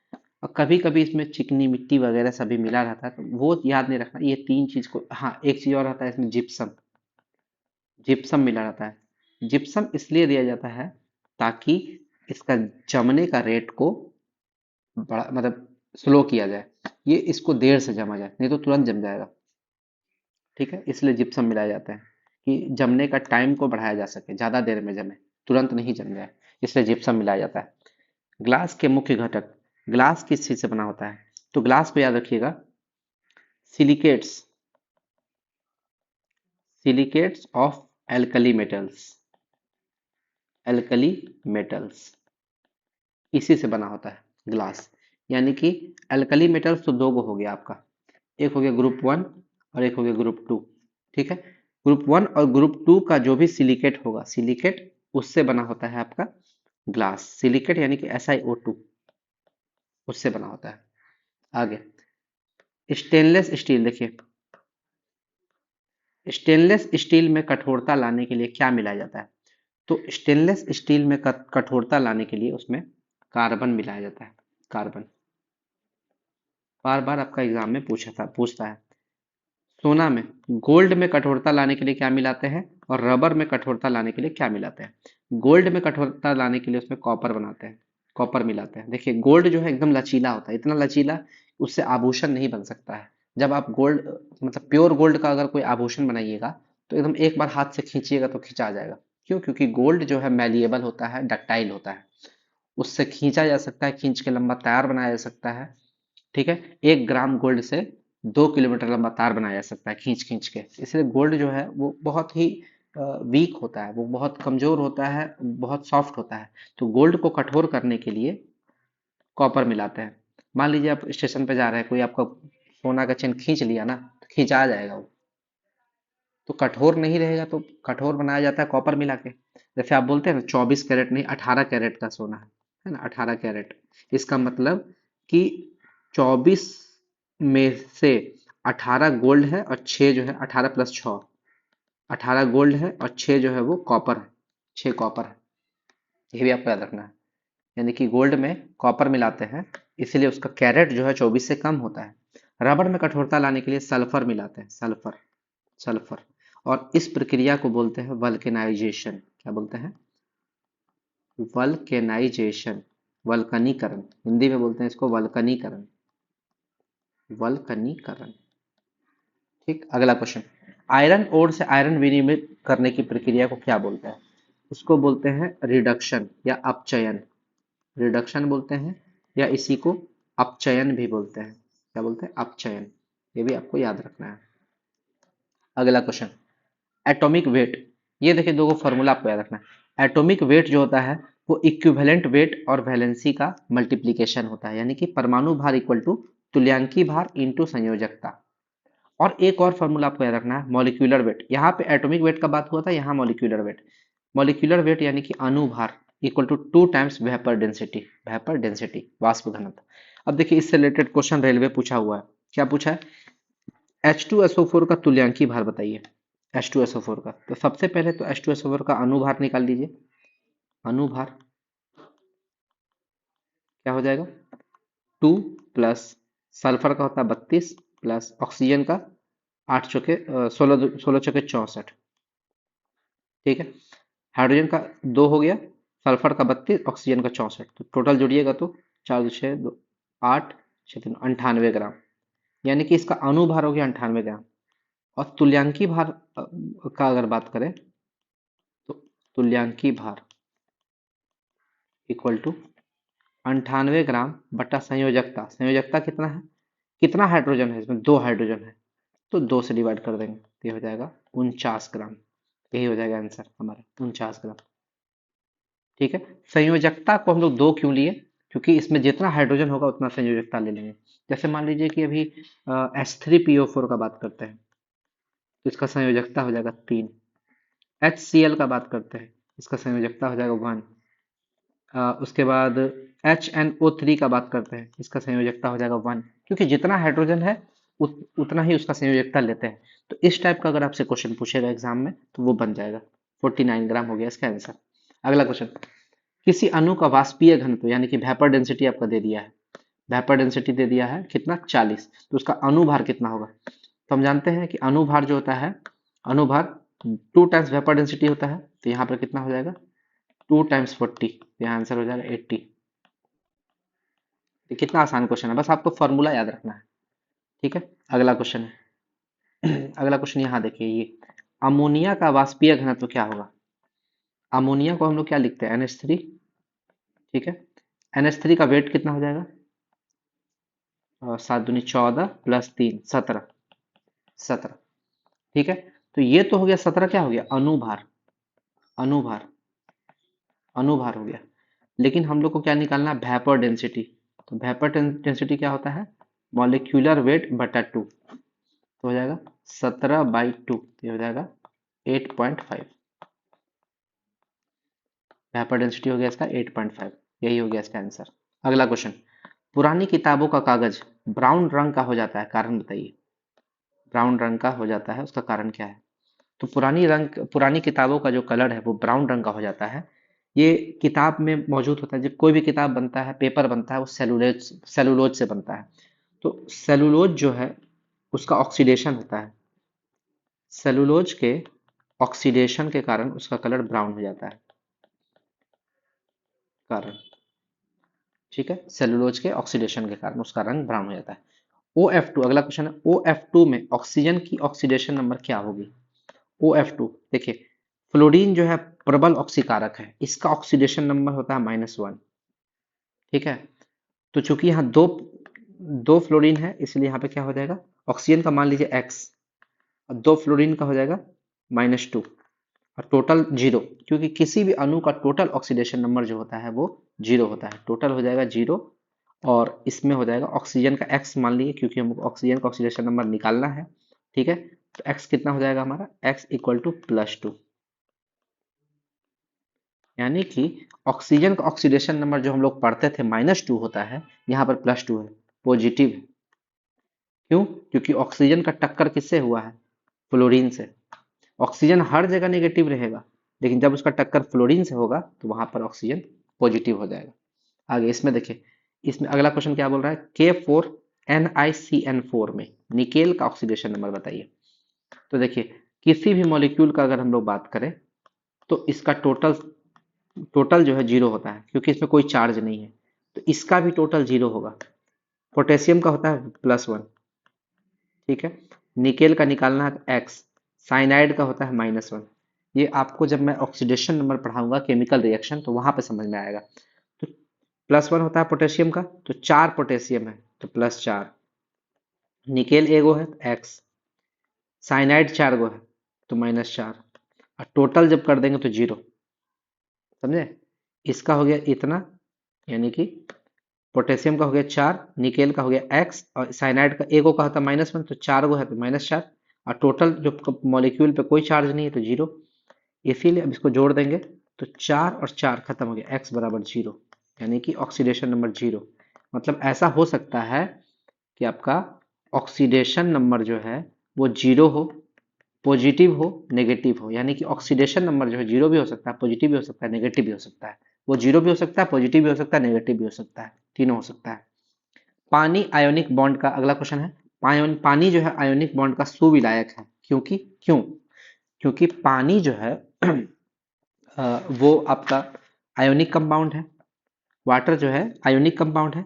और कभी कभी इसमें चिकनी मिट्टी वगैरह सभी मिला रहता है, तो वो याद नहीं रखना, ये तीन चीज को। हाँ, एक चीज और रहता है इसमें, जिप्सम, जिप्सम मिला रहता है। जिप्सम इसलिए दिया जाता है ताकि इसका जमने का रेट को बड़ा मतलब स्लो किया जाए, ये इसको देर से जमा जाए, नहीं तो तुरंत जम जाएगा, ठीक है। इसलिए जिप्सम मिलाया जाता है कि जमने का टाइम को बढ़ाया जा सके, ज्यादा देर में जमे, तुरंत नहीं जम जाए, इसलिए जिप्सम मिलाया जाता है। ग्लास के मुख्य घटक, ग्लास किस चीज से बना होता है, तो ग्लास को याद रखिएगा, silicates, silicates of alkali metals, alkali metals, इसी से बना होता है ग्लास। यानी कि एल्कली मेटल्स तो दो गो हो गया आपका, एक हो गया ग्रुप 1 और एक हो गया ग्रुप 2, ठीक है। ग्रुप 1 और ग्रुप 2 का जो भी सिलिकेट होगा, सिलिकेट उससे बना होता है आपका ग्लास, सिलिकेट यानी कि SiO2, उससे बना होता है। आगे स्टेनलेस स्टील, देखिए स्टेनलेस स्टील में कठोरता लाने के लिए क्या मिलाया जाता है, तो स्टेनलेस स्टील में कठोरता लाने के लिए उसमें कार्बन मिलाया जाता है, कार्बन। बार बार आपका एग्जाम में पूछता है। सोना में, गोल्ड में कठोरता लाने के लिए क्या मिलाते हैं, और रबर में कठोरता लाने के लिए क्या मिलाते हैं। गोल्ड में कठोरता लाने के लिए उसमें कॉपर बनाते हैं, कॉपर मिलाते हैं। देखिए गोल्ड जो है एकदम लचीला होता है, इतना लचीला, उससे आभूषण नहीं बन सकता है। जब आप गोल्ड मतलब प्योर गोल्ड का अगर कोई आभूषण बनाइएगा, तो एकदम एक बार हाथ से खींचिएगा तो खिंचा जाएगा। क्यों, क्योंकि गोल्ड जो है मैलिएबल होता है, डक्टाइल होता है, उससे खींचा जा सकता है, खींच के लंबा तार बनाया जा सकता है, ठीक है। 1 ग्राम गोल्ड से 2 किलोमीटर लंबा तार बनाया जा सकता है खींच खींच के। इसलिए गोल्ड जो है वो बहुत ही वीक होता है, वो बहुत कमजोर होता है, बहुत सॉफ्ट होता है। तो गोल्ड को कठोर करने के लिए कॉपर मिलाते हैं। मान लीजिए आप स्टेशन पे जा रहे हैं, कोई आपका सोना का चेन खींच लिया ना, तो खींचा जाएगा वो, तो कठोर नहीं रहेगा, तो कठोर बनाया जाता है कॉपर मिला के। जैसे आप बोलते हैं ना 24 कैरेट नहीं, 18 कैरेट का सोना है ना, 18 कैरेट। इसका मतलब कि 24 में से 18 गोल्ड है और 6 जो है, 18 + 6, 18 गोल्ड है और 6 जो है वो कॉपर है, 6 कॉपर है। ये भी आपको याद रखना है। यानी कि गोल्ड में कॉपर मिलाते हैं, इसलिए उसका कैरेट जो है 24 से कम होता है। रबर में कठोरता लाने के लिए सल्फर मिलाते हैं, सल्फर, सल्फर। और इस प्रक्रिया को बोलते हैं वल्केनाइजेशन। क्या बोलते हैं, वल्केनाइजेशन, वल्कनीकरण, हिंदी में बोलते हैं इसको वल्कनीकरण, वल्कनीकरण, ठीक। अगला क्वेश्चन, आयरन ओर से आयरन विनिर्मित करने की प्रक्रिया को क्या बोलते हैं, उसको बोलते हैं रिडक्शन या अपचयन, रिडक्शन बोलते हैं, या इसी को अपचयन भी बोलते हैं। क्या बोलते हैं, अपचयन। ये भी आपको याद रखना है। अगला क्वेश्चन, एटॉमिक वेट। ये देखिए दो फॉर्मूला आपको याद रखना है। एटॉमिक वेट जो होता है वो इक्विवेलेंट वेट और वैलेंसी का मल्टीप्लीकेशन होता है, यानी कि परमाणु भार इक्वल टू तुल्यांकी भार इंटू संयोजकता। और एक और फॉर्मूला आपको याद रखना है, मॉलिक्यूलर वेट। यहाँ पे एटॉमिक वेट का बात हुआ था, यहाँ मॉलिक्यूलर वेट। मॉलिक्यूलर वेट यानी कि अणुभार equal to 2 times vapour density, vapour density, वाष्प घनत्व। अब देखिए इससे रिलेटेड क्वेश्चन रेलवे पूछा हुआ है। क्या पूछा है, H2SO4 का तुल्यांकी भार बताइए। H2SO4 का, तो सबसे पहले तो H2SO4 का अणुभार निकाल लीजिए। अणुभार क्या हो जाएगा, 2 प्लस सल्फर का होता है 32 प्लस ऑक्सीजन का 8 चौके 16 16 चौके 64, ठीक है। हाइड्रोजन का 2 हो गया, सल्फर का 32, ऑक्सीजन का 64, तो टोटल जोड़िएगा तो 4 2 6 2 8 98 ग्राम। यानी कि इसका अणुभार हो गया 98 ग्राम। और तुल्यांकी भार का अगर बात करें, तो तुल्यांकी भार इक्वल टू 98 ग्राम बटा संयोजकता। संयोजकता कितना है, कितना हाइड्रोजन है इसमें, 2 हाइड्रोजन है, तो 2 से डिवाइड कर देंगे, तो ये हो जाएगा 49 ग्राम। यही हो जाएगा आंसर हमारा, 49 ग्राम, ठीक है। संयोजकता को हम लोग 2 क्यों लिए, क्योंकि इसमें जितना हाइड्रोजन होगा उतना संयोजकता ले लेंगे। जैसे मान लीजिए कि अभी H3PO4 का बात करते हैं, तो इसका संयोजकता हो जाएगा 3। HCl का बात करते हैं, इसका संयोजकता हो जाएगा 1। उसके बाद HNO3 का बात करते हैं, इसका संयोजकता हो जाएगा 1, क्योंकि जितना हाइड्रोजन है उतना ही उसका संयोजकता लेते हैं। तो इस टाइप का अगर आपसे क्वेश्चन पूछेगा एग्जाम में तो वो बन जाएगा। 49 ग्राम हो गया इसका आंसर। अगला क्वेश्चन, किसी अणु का वाष्पीय घनत्व यानी कि वेपर डेंसिटी आपका दे दिया है, वेपर डेंसिटी दे दिया है कितना 40, तो उसका अणुभार कितना होगा। तो हम जानते हैं कि अणुभार जो होता है, अणुभार 2 टाइम्स वेपर डेंसिटी होता है, तो यहाँ पर कितना हो जाएगा 2 टाइम्स 40, यहाँ आंसर हो जाएगा 80। ये कितना आसान क्वेश्चन है, बस आपको फॉर्मूला याद रखना है। ठीक है, अगला क्वेश्चन है। अगला क्वेश्चन यहाँ देखिए, ये अमोनिया का वाष्पीय घनत्व क्या होगा। अमोनिया को हम लोग क्या लिखते हैं NH3। ठीक है, NH3 का वेट कितना हो जाएगा, 7 दूनी 14 प्लस 3 17। ठीक है, तो ये तो हो गया 17, क्या हो गया अनुभार, अनुभार अनुभार हो गया। लेकिन हम लोग को क्या निकालना है, वेपर डेंसिटी। तो वेपर डेंसिटी क्या होता है, मॉलिक्यूलर वेट बटा 2, तो हो जाएगा 17/2, ये हो जाएगा 8.5। वेपर डेंसिटी हो गया इसका 8.5, यही हो गया इसका आंसर। अगला क्वेश्चन, पुरानी किताबों का कागज ब्राउन रंग का हो जाता है, कारण बताइए। ब्राउन रंग का हो जाता है, उसका कारण क्या है। तो पुरानी किताबों का जो कलर है वो ब्राउन रंग का हो जाता है। ये किताब में मौजूद होता है, जब कोई भी किताब बनता है, पेपर बनता है, वो सेलुलोज से बनता है। तो सेलुलोज जो है उसका ऑक्सीडेशन होता है, सेलुलोज के ऑक्सीडेशन के कारण उसका कलर ब्राउन हो जाता है, कारण। ठीक है, सेलुलोज के ऑक्सीडेशन के कारण उसका रंग ब्राउन हो जाता है। OF2, अगला क्वेश्चन है, OF2 में ऑक्सीजन की ऑक्सीडेशन नंबर क्या होगी। OF2 देखिए, फ्लोरीन जो है प्रबल ऑक्सीकारक है, इसका ऑक्सीडेशन नंबर होता है -1। ठीक है, तो चूंकि यहाँ दो दो फ्लोरीन है, इसलिए यहाँ पे क्या हो जाएगा, ऑक्सीजन का मान लीजिए X और दो फ्लोरीन का हो जाएगा -2 और टोटल 0, क्योंकि किसी भी अणु का टोटल ऑक्सीडेशन नंबर जो होता है वो 0 होता है, टोटल हो जाएगा 0। और इसमें हो जाएगा ऑक्सीजन का X मान लीजिए, क्योंकि हमको ऑक्सीजन का ऑक्सीडेशन नंबर निकालना है। ठीक है, तो X कितना हो जाएगा हमारा, X इक्वल टू +2, यानी कि ऑक्सीजन का ऑक्सीडेशन नंबर जो हम लोग पढ़ते थे -2 होता है, यहाँ पर +2 है, पॉजिटिव है। क्यों, क्योंकि ऑक्सीजन का टक्कर किससे हुआ है, फ्लोरीन से। ऑक्सीजन हर जगह नेगेटिव रहेगा, लेकिन जब उसका टक्कर फ्लोरीन से होगा तो वहां पर ऑक्सीजन पॉजिटिव हो जाएगा। आगे इसमें देखिए, इसमें अगला क्वेश्चन क्या बोल रहा है, K4NiCN4 में निकेल का ऑक्सीडेशन नंबर बताइए। तो देखिए, किसी भी मॉलिक्यूल का अगर हम लोग बात करें तो इसका टोटल टोटल जो है 0 होता है, क्योंकि इसमें कोई चार्ज नहीं है, तो इसका भी टोटल 0 होगा। पोटेशियम का होता है +1। ठीक है, निकेल का निकालना है X, साइनाइड का होता है -1। ये आपको जब मैं ऑक्सीडेशन नंबर पढ़ाऊंगा केमिकल रिएक्शन तो वहां पे समझ में आएगा। तो +1 होता है पोटेशियम का, तो 4 पोटेशियम है तो +4, निकेल एगो है तो X, साइनाइड 4 गो है तो -4, और टोटल जब कर देंगे तो 0। समझे, इसका हो गया इतना, यानी कि पोटेशियम का हो गया 4, निकेल का हो गया X, और साइनाइड का एगो का होता है -1, तो 4 गो है तो -4, और टोटल जो मॉलिक्यूल पे कोई चार्ज नहीं है तो 0। इसीलिए अब इसको जोड़ देंगे तो 4 और 4 खत्म हो गया, X बराबर 0, यानी कि ऑक्सीडेशन नंबर 0। मतलब ऐसा हो सकता है कि आपका ऑक्सीडेशन नंबर जो है वो 0 हो, पॉजिटिव हो, नेगेटिव हो, यानी कि ऑक्सीडेशन नंबर जो है 0 भी हो सकता है, पॉजिटिव भी हो सकता है, नेगेटिव भी हो सकता है। वो 0 भी हो सकता है, पॉजिटिव भी हो सकता है, नेगेटिव भी हो सकता है, तीनों हो सकता है। पानी आयोनिक बॉन्ड का अगला क्वेश्चन है, पानी जो है आयोनिक बॉन्ड का सुविलायक है, क्योंकि क्यों, क्योंकि पानी जो है वो आपका आयोनिक कंपाउंड है, वाटर जो है आयोनिक कंपाउंड है,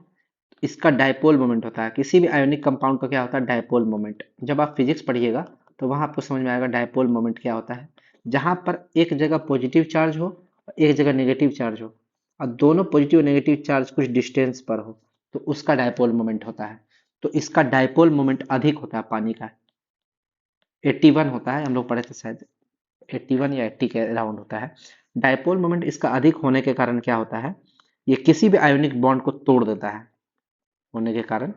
इसका डायपोल मोमेंट होता है। किसी भी आयोनिक कंपाउंड का क्या होता है, डायपोल मोमेंट। जब आप फिजिक्स पढ़िएगा तो वहां आपको समझ में आएगा डायपोल मोमेंट क्या होता है। जहां पर एक जगह पॉजिटिव चार्ज हो और एक जगह नेगेटिव चार्ज हो, और दोनों पॉजिटिव और नेगेटिव चार्ज कुछ डिस्टेंस पर हो, तो उसका डायपोल मोमेंट होता है। तो इसका डायपोल मोमेंट अधिक होता है पानी का, 81 होता है, हम लोग पढ़े थे शायद 81 या 80 के अराउंड होता है। डायपोल मोमेंट इसका अधिक होने के कारण क्या होता है, ये किसी भी आयोनिक बॉन्ड को तोड़ देता है, होने के कारण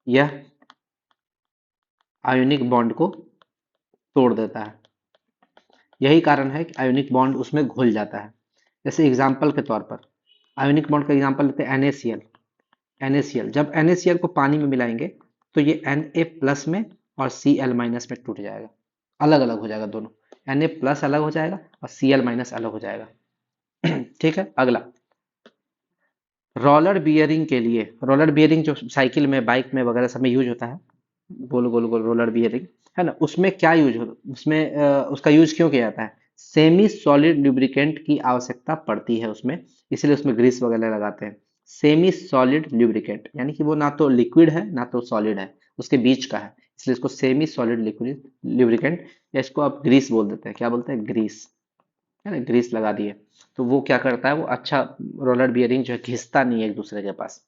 यह आयोनिक बॉन्ड को तोड़ देता है। यही कारण है कि आयोनिक बॉन्ड उसमें घुल जाता है। जैसे एग्जाम्पल के तौर पर आयोनिक बॉन्ड का एग्जाम्पल लेते हैं NaCl। NaCl जब NaCl को पानी में मिलाएंगे तो ये Na प्लस में और Cl माइनस में टूट जाएगा, अलग अलग हो जाएगा दोनों। Na प्लस अलग हो जाएगा और Cl माइनस अलग हो जाएगा। ठीक है, अगला रोलर बियरिंग के लिए। रोलर बियरिंग जो साइकिल में, बाइक में वगैरह सब में यूज होता है, गोल गोल गोल रोलर बियरिंग, है ना, उसमें क्या यूज हो, उसमें उसका यूज क्यों किया जाता है? सेमी सॉलिड लुब्रिकेंट की आवश्यकता पड़ती है उसमें, इसलिए उसमें ग्रीस वगैरह लगाते हैं। सेमी सॉलिड लुब्रिकेंट यानी कि वो ना तो लिक्विड है ना तो सॉलिड है, उसके बीच का है, इसलिए इसको सेमी सॉलिड लिक्विड लुब्रिकेंट, या इसको आप ग्रीस बोल देते हैं। क्या बोलते हैं? ग्रीस, है ना, ग्रीस लगा दिए तो वो क्या करता है, वो अच्छा रोलर बियरिंग जो है घिसता नहीं है एक दूसरे के पास।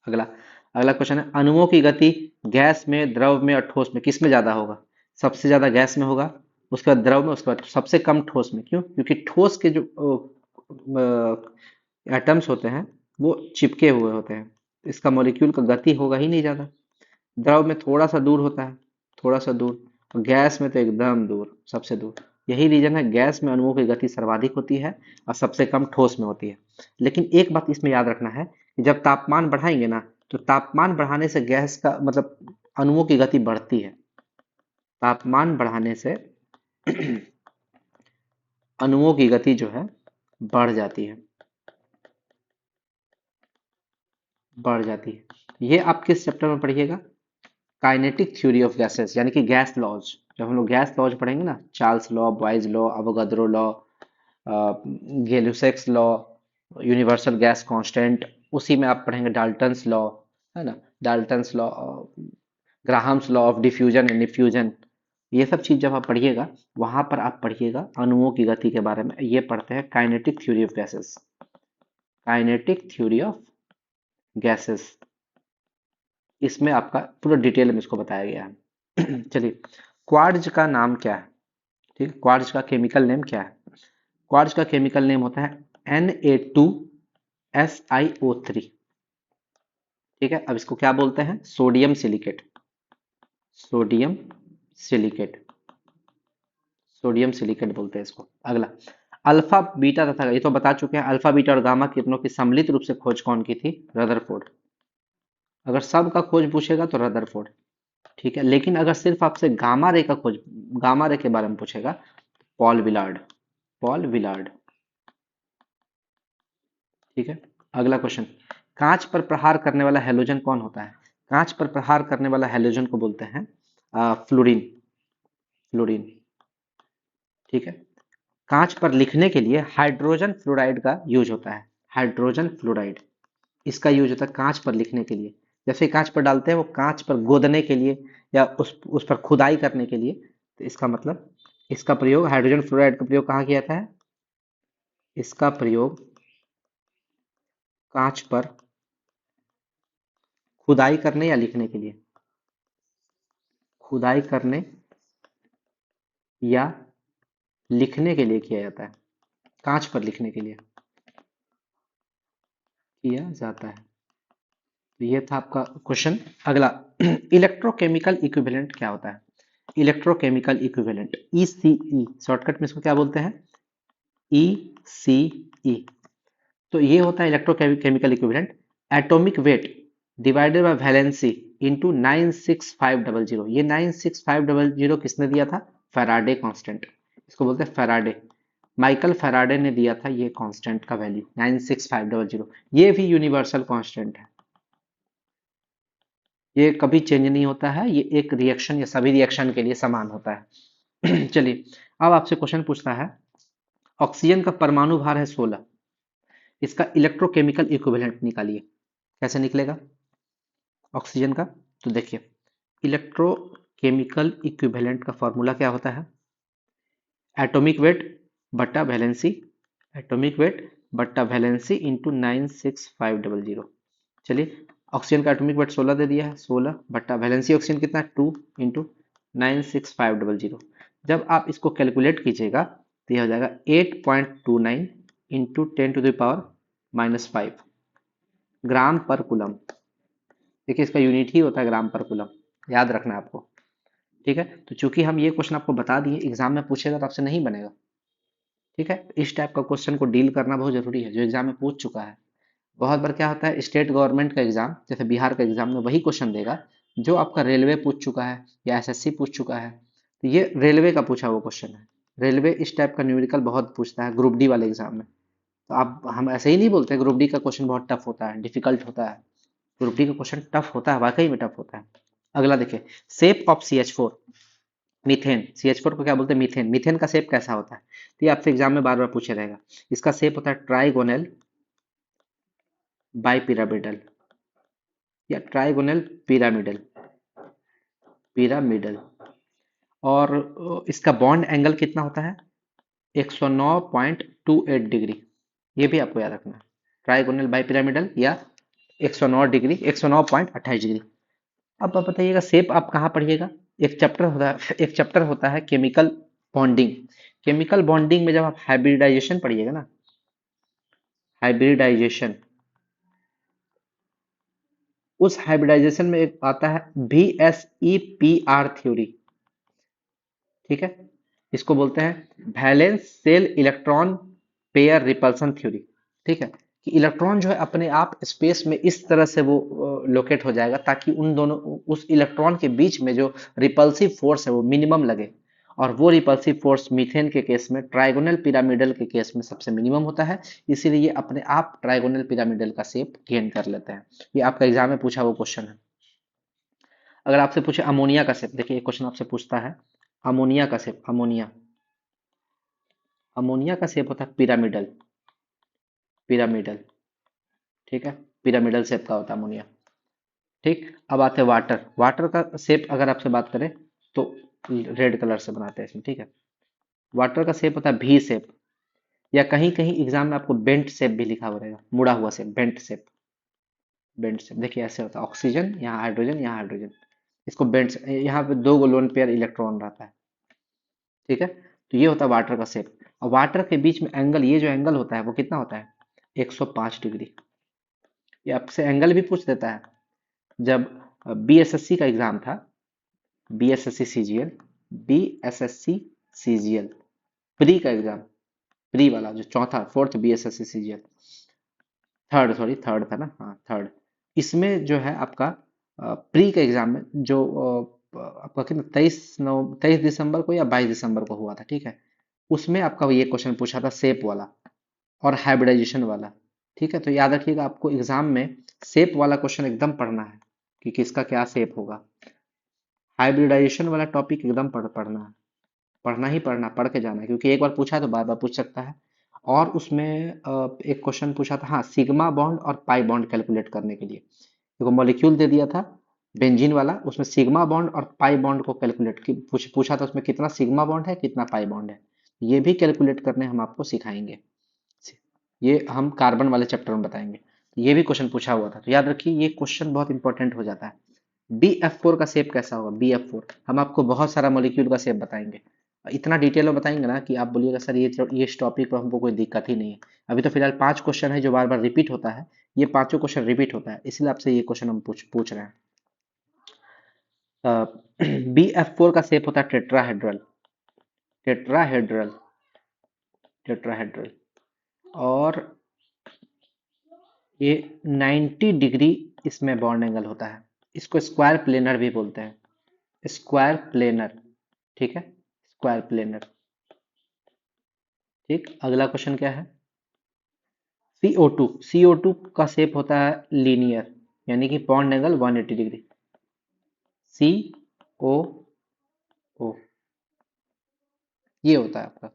अगला अगला क्वेश्चन है, अणुओं की गति गैस में, द्रव में और ठोस में किस में ज्यादा होगा? सबसे ज्यादा गैस में होगा, उसके बाद द्रव में, उसके बाद सबसे कम ठोस में। क्यों? क्योंकि ठोस के जो एटम्स होते हैं वो चिपके हुए होते हैं, इसका मॉलिक्यूल का गति होगा ही नहीं ज्यादा। द्रव में थोड़ा सा दूर होता है, थोड़ा सा दूर, और गैस में तो एकदम दूर, सबसे दूर। यही रीजन है गैस में अणुओं की गति सर्वाधिक होती है और सबसे कम ठोस में होती है। लेकिन एक बात इसमें याद रखना है कि जब तापमान बढ़ाएंगे ना, तो तापमान बढ़ाने से गैस का मतलब अणुओं की गति बढ़ती है। तापमान बढ़ाने से अणुओं की गति जो है बढ़ जाती है, बढ़ जाती है। ये आप किस चैप्टर में पढ़िएगा? काइनेटिक थ्योरी ऑफ गैसेस, यानी कि गैस लॉज। जब हम लोग गैस लॉज पढ़ेंगे ना, Charles law, Boyle's law, Avogadro law, Gay Lussac's law, universal gas constant, उसी में आप पढ़ेंगे डाल्टन्स लॉ, है ना, Dalton's law, Graham's law of diffusion and diffusion. ये सब चीज जब आप पढ़िएगा, वहां पर आप पढ़िएगा अणुओं की गति के बारे में। ये पढ़ते हैं kinetic theory of gases, kinetic theory of gases, इसमें आपका पूरा डिटेल में इसको बताया गया है। चलिए, क्वार्ट्ज का नाम क्या है? ठीक है, क्वार्ट्ज का केमिकल नेम क्या है? क्वार्ट्ज का केमिकल नेम होता है Na2SiO3। ठीक है, अब इसको क्या बोलते हैं? Sodium silicate, sodium silicate, sodium silicate बोलते हैं इसको। अगला, अल्फा बीटा तथा, ये तो बता चुके हैं, अल्फा बीटा और गामा किरणों की सम्मिलित रूप से खोज कौन की थी? रदरफोर्ड। अगर सब का खोज पूछेगा तो रदरफोर्ड। ठीक है, लेकिन अगर सिर्फ आपसे गामा रे का खोज, गामा रे के बारे में पूछेगा, पॉल विलार्ड, पॉल विलार्ड। ठीक है, अगला क्वेश्चन, कांच पर प्रहार करने वाला हैलोजन कौन होता है? कांच पर प्रहार करने वाला हैलोजन को बोलते हैं फ्लोरीन, फ्लोरीन। ठीक है, कांच पर लिखने के लिए हाइड्रोजन फ्लोराइड का यूज होता है, हाइड्रोजन फ्लोराइड, इसका यूज होता है कांच पर लिखने के लिए। जैसे कांच पर डालते हैं वो कांच पर गोदने के लिए या उस पर खुदाई करने के लिए, तो इसका मतलब, इसका प्रयोग, हाइड्रोजन फ्लोराइड का प्रयोग कहाँ किया जाता है? इसका प्रयोग कांच पर खुदाई करने या लिखने के लिए, खुदाई करने या लिखने के लिए किया जाता है, कांच पर लिखने के लिए किया जाता है। तो ये था आपका क्वेश्चन। अगला, इलेक्ट्रोकेमिकल इक्विवेलेंट क्या होता है? इलेक्ट्रोकेमिकल इक्विवेलेंट, ECE, शॉर्टकट में इसको क्या बोलते हैं? ECE। तो ये होता है electrochemical equivalent, atomic weight divided by valency into 96500। ये 96500 किसने दिया था? फैराडे कांस्टेंट, इसको बोलते हैं फैराडे, माइकल फैराडे ने दिया था ये कांस्टेंट का वैल्यू 96500। ये भी यूनिवर्सल कांस्टेंट है, ये कभी चेंज नहीं होता है, ये एक रिएक्शन या सभी रिएक्शन के लिए समान होता है। चलिए, अब आपसे क्वेश्चन पूछता है, ऑक्सीजन का परमाणु भार है 16, इसका इलेक्ट्रोकेमिकल इक्विवेलेंट निकालिए। कैसे निकलेगा ऑक्सीजन का? तो देखिए, इलेक्ट्रोकेमिकल इक्विवेलेंट का फॉर्मूला क्या होता है? एटॉमिक वेट बट्टा वैलेंसी, एटॉमिक वेट बट्टा वैलेंसी इंटू 96500। चलिए, ऑक्सीजन का एटॉमिक वेट 16 दे दिया है, 16 बट्टा वैलेंसी ऑक्सीजन कितना है? 2 इंटू 96500। जब आप इसको कैलकुलेट कीजिएगा तो यह हो जाएगा 8.29 इंटू 10⁻⁻5 ग्राम पर कूलम। देखिए, इसका यूनिट ही होता है ग्राम पर कूलम, याद रखना है आपको। ठीक है, तो चूंकि हम ये क्वेश्चन आपको बता दिए, एग्जाम में पूछेगा तो आपसे नहीं बनेगा। ठीक है, इस टाइप का क्वेश्चन को डील करना बहुत जरूरी है, जो एग्जाम में पूछ चुका है। बहुत बार क्या होता है, स्टेट गवर्नमेंट का एग्जाम जैसे बिहार का एग्जाम में वही क्वेश्चन देगा जो आपका रेलवे पूछ चुका है या एसएससी पूछ चुका है। तो ये रेलवे का पूछा हुआ क्वेश्चन है। रेलवे इस टाइप का न्यूमेरिकल बहुत पूछता है ग्रुप डी वाले एग्जाम में। तो आप, हम ऐसे ही नहीं बोलते ग्रुप डी का क्वेश्चन बहुत टफ होता है, डिफिकल्ट होता है। ग्रुप डी का क्वेश्चन टफ होता है, वाकई में टफ होता है। अगला देखिए, shape of CH4, methane. CH4 को क्या बोलते हैं, मीथेन। मीथेन का शेप कैसा होता है, तो ये आपसे एग्जाम में बार बार पूछा रहेगा। इसका शेप होता है ट्राइगोनल बाइपिरामिडल या ट्राइगोनल पिरामिडल, पिरामिडल। और इसका बॉन्ड एंगल कितना होता है, 109.28 डिग्री। ये भी आपको याद रखना है, ट्राइगोनल बाइपिरामिडल या 109 डिग्री, 109.28 डिग्री। अब आप बताइएगा शेप आप कहाँ पढ़िएगा। एक चैप्टर होता है केमिकल बॉन्डिंग। केमिकल बॉन्डिंग में जब आप हाइब्रिडाइजेशन पढ़िएगा ना, हाइब्रिडाइजेशन, उस हाइब्रिडाइजेशन में एक आता है VSEPR थ्योरी। ठीक है, इसको बोलते हैं valence shell electron pair repulsion theory. ठीक है, कि इलेक्ट्रॉन जो है अपने आप स्पेस में इस तरह से वो लोकेट हो जाएगा ताकि उन दोनों, उस इलेक्ट्रॉन के बीच में जो रिपल्सिव फोर्स है वो मिनिमम लगे। और वो रिपल्सिव फोर्स मीथेन के केस में, ट्राइगोनल पिरामिडल के केस में सबसे मिनिमम होता है। इसीलिए ये अपने आप ट्राइगोनल पिरामिडल का शेप गेन कर लेते हैं। ये आपका एग्जाम में पूछा वो क्वेश्चन है। अगर आपसे पूछे अमोनिया का शेप, देखिए एक क्वेश्चन आपसे पूछता है अमोनिया का शेप। अमोनिया, अमोनिया का शेप होता है पिरामिडल, पिरामिडल। ठीक है, पिरामिडल शेप का होता है अमोनिया। ठीक, अब आते हैं वाटर। वाटर का शेप अगर आपसे बात करें तो रेड कलर से बनाते हैं इसमें। ठीक है, वाटर का शेप होता है V शेप, या कहीं कहीं एग्जाम में आपको बेंट शेप भी लिखा हुआ रहेगा, मुड़ा हुआ shape, bent shape. Bent shape देखिए ऐसे होता है, ऑक्सीजन यहाँ हाइड्रोजन यहाँ हाइड्रोजन, इसको बेंट, यहाँ पे दो लोन पेयर इलेक्ट्रॉन रहता है। ठीक है, तो ये होता है वाटर का शेप। और वाटर के बीच में एंगल, ये जो एंगल होता है वो कितना होता है, 105 डिग्री। ये आपसे एंगल भी पूछ देता है। जब BSSC का एग्जाम था, BSSC CGL, BSSC CGL pre का एग्जाम, प्री वाला जो चौथा, fourth BSSC CGL, third, sorry third था ना, हाँ थर्ड। इसमें जो है आपका प्री के एग्जाम में जो आपका कितना, 23 दिसंबर को या 22 दिसंबर को हुआ था। ठीक है, उसमें आपका ये क्वेश्चन पूछा था शेप वाला और हाइब्रिडाइजेशन वाला। ठीक है, तो याद रखिएगा आपको एग्जाम में शेप वाला क्वेश्चन एकदम पढ़ना है कि किसका क्या शेप होगा। हाइब्रिडाइजेशन वाला टॉपिक एकदम पढ़ना है, पढ़ना ही पढ़ना, पढ़ के जाना है, क्योंकि एक बार पूछा है तो बार बार पूछ सकता है। और उसमें एक क्वेश्चन पूछा था, हाँ, सिग्मा बॉन्ड और पाई बॉन्ड कैलकुलेट करने के लिए देखो मॉलिक्यूल दे दिया था बेंजीन वाला, उसमें सिग्मा बॉन्ड और पाई बॉन्ड को कैलकुलेट की पूछा था, उसमें कितना सिग्मा बॉन्ड है कितना पाई बॉन्ड है, ये भी कैलकुलेट करने हम आपको सिखाएंगे। ये हम कार्बन वाले चैप्टर में बताएंगे। तो ये भी क्वेश्चन पूछा हुआ था, तो याद रखिए ये क्वेश्चन बहुत इंपॉर्टेंट हो जाता है। BF4 का शेप कैसा होगा, BF4 हम आपको बहुत सारा मॉलिक्यूल का शेप बताएंगे, इतना डिटेल में बताएंगे ना कि आप बोलिएगा सर ये इस टॉपिक पर हमको कोई दिक्कत ही नहीं है। अभी तो फिलहाल 5 क्वेश्चन है जो बार बार रिपीट होता है, ये पांचों क्वेश्चन रिपीट होता है, इसलिए आपसे ये क्वेश्चन हम पूछ रहे हैं। BF4 का शेप होता है टेट्राहेड्रल, टेट्राहेड्रल, टेट्राहेड्रल। और ये 90 डिग्री इसमें बॉन्ड एंगल होता है। इसको स्क्वायर प्लेनर भी बोलते हैं, स्क्वायर प्लेनर। ठीक है, स्क्वायर प्लेनर। ठीक, अगला क्वेश्चन क्या है, CO2। CO2 का शेप होता है लीनियर, यानी कि bond angle 180 degree. CO O, ये होता है आपका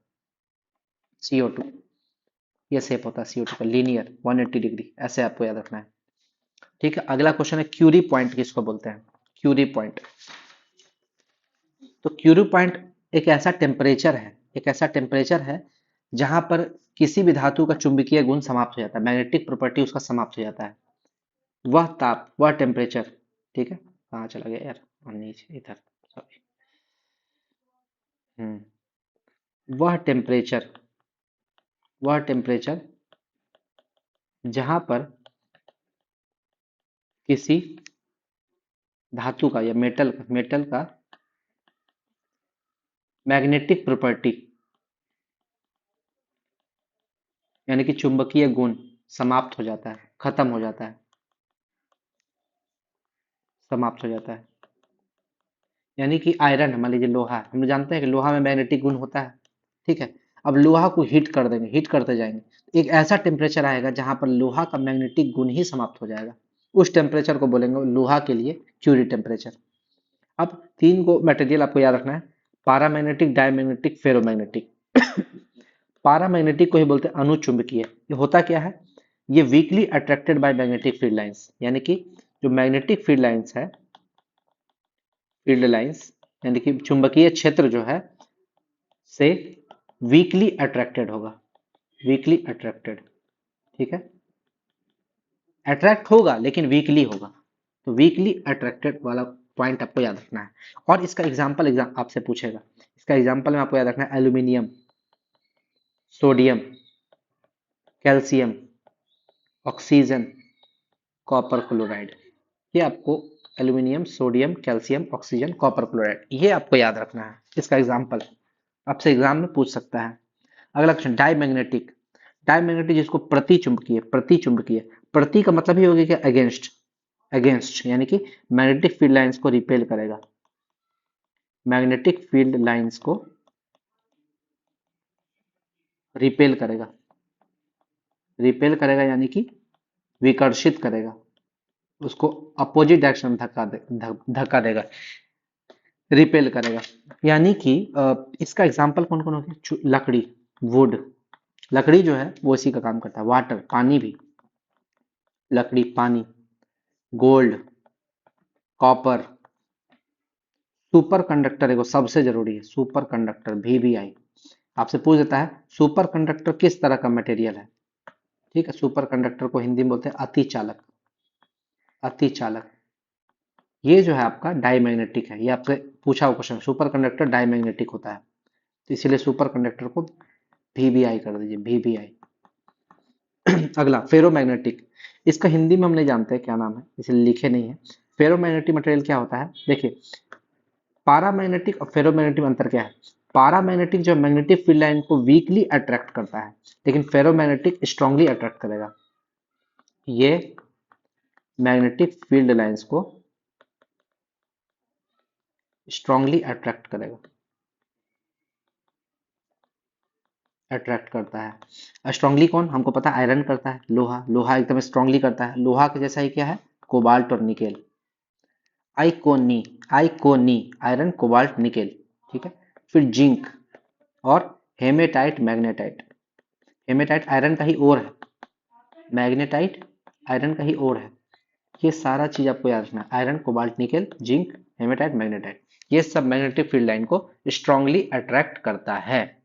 CO2, ये शेप होता है CO2 का, लीनियर 180 डिग्री, ऐसे आपको याद रखना है। ठीक है, अगला क्वेश्चन है क्यूरी पॉइंट किसको बोलते हैं, क्यूरी पॉइंट। तो क्यूरी पॉइंट एक ऐसा टेम्परेचर है, एक ऐसा टेम्परेचर है जहां पर किसी भी धातु का चुंबकीय गुण समाप्त हो जाता है, मैग्नेटिक प्रॉपर्टी उसका समाप्त हो जाता है। वह ताप, वह टेम्परेचर। ठीक है, कहाँ चला गया यार, और नीचे इधर, सॉरी। वह टेम्परेचर, वह टेम्परेचर जहां पर किसी धातु का या मेटल का मैग्नेटिक प्रॉपर्टी यानी कि चुंबकीय गुण समाप्त हो जाता है, खत्म हो जाता है, समाप्त हो जाता है। यानी कि आयरन, मान लीजिए लोहा है, हम लोग जानते हैं कि लोहा में मैग्नेटिक गुण होता है, ठीक है। अब लोहा को हीट कर देंगे, हीट करते जाएंगे, एक ऐसा टेम्परेचर आएगा जहां पर लोहा का मैग्नेटिक गुण ही समाप्त हो जाएगा। उस टेम्परेचर को बोलेंगे लोहा के लिए क्यूरी टेम्परेचर। अब तीन को मटेरियल आपको याद रखना है, पारामैग्नेटिक, डायमैग्नेटिक, फेरोमैग्नेटिक। पारामैग्नेटिक को ही बोलते हैं अनुचुंबकीय। ये होता क्या है, ये weekly attracted by magnetic field lines, यानी कि जो मैग्नेटिक फील्ड लाइंस है, फील्ड लाइंस यानी कि चुंबकीय क्षेत्र जो है से वीकली अट्रैक्टेड होगा, वीकली अट्रैक्टेड, ठीक है। अट्रैक्ट होगा लेकिन वीकली होगा, तो वीकली अट्रैक्टेड वाला पॉइंट आपको याद रखना है। और इसका एग्जांपल आपसे पूछेगा, इसका एग्जांपल में आपको याद रखना है aluminium, sodium, calcium, oxygen, copper chloride. ये आपको aluminium, sodium, calcium, oxygen, copper chloride, ये आपको याद रखना है। इसका एग्जांपल आपसे एग्जाम में पूछ सकता है। अगला क्वेश्चन डायमैग्नेटिक। डायमैग्नेटिक जिसको प्रति चुंबकीय, प्रति चुंबकीय, प्रति का मतलब ही होगा कि अगेंस्ट, अगेंस्ट यानी कि मैग्नेटिक फील्ड लाइंस को रिपेल करेगा, मैग्नेटिक फील्ड लाइंस को रिपेल करेगा, रिपेल करेगा यानी कि विकर्षित करेगा, उसको अपोजिट डायरेक्शन में धक्का देगा, रिपेल करेगा। यानी कि इसका एग्जांपल कौन कौन हो गया, लकड़ी, वुड, लकड़ी जो है वो इसी का काम करता है, वाटर, पानी भी, लकड़ी, पानी, गोल्ड, कॉपर, सुपर कंडक्टर है सबसे जरूरी है, सुपर कंडक्टर वीवीआई। आपसे पूछ देता है सुपर कंडक्टर किस तरह का मटेरियल है, ठीक है। सुपर कंडक्टर को हिंदी में बोलते हैं अति चालक, अति चालक। ये जो है आपका डायमैग्नेटिक है, ये आपसे पूछा हुआ क्वेश्चन, सुपर कंडक्टर डायमैग्नेटिक होता है, तो इसीलिए सुपर कंडक्टर को वीवीआई कर दीजिए, वीवीआई। अगला फेरोमैग्नेटिक, इसका हिंदी में हम नहीं जानते क्या नाम है, इसलिए लिखे नहीं है। फेरोमैग्नेटिक मटेरियल क्या होता है, देखिए पारामैग्नेटिक और फेरोमैग्नेटिक में अंतर क्या है। पारामैग्नेटिक जो मैग्नेटिक फील्ड लाइन को वीकली अट्रैक्ट करता है, लेकिन फेरोमैग्नेटिक स्ट्रांगली अट्रैक्ट करेगा। ये मैग्नेटिक फील्ड लाइंस को स्ट्रांगली अट्रैक्ट करेगा, अट्रैक्ट करता है। स्ट्रांगली कौन, हमको पता है आयरन करता है, लोहा, लोहा एकदम स्ट्रांगली करता है, लोहा के जैसा ही क्या है, कोबाल्ट और निकेल। आइकोनी, आइकोनी, आयरन, कोबाल्ट, निकेल, ठीक है। फिर जिंक और हेमेटाइट, मैग्नेटाइट। हेमेटाइट आयरन का ही और है, मैग्नेटाइट आयरन का ही और है। ये सारा चीज आपको याद रखना है, iron, cobalt, nickel, zinc, haematite, magnetite, ये सब मैग्नेटिक फील्ड लाइन को स्ट्रांगली अट्रैक्ट करता है।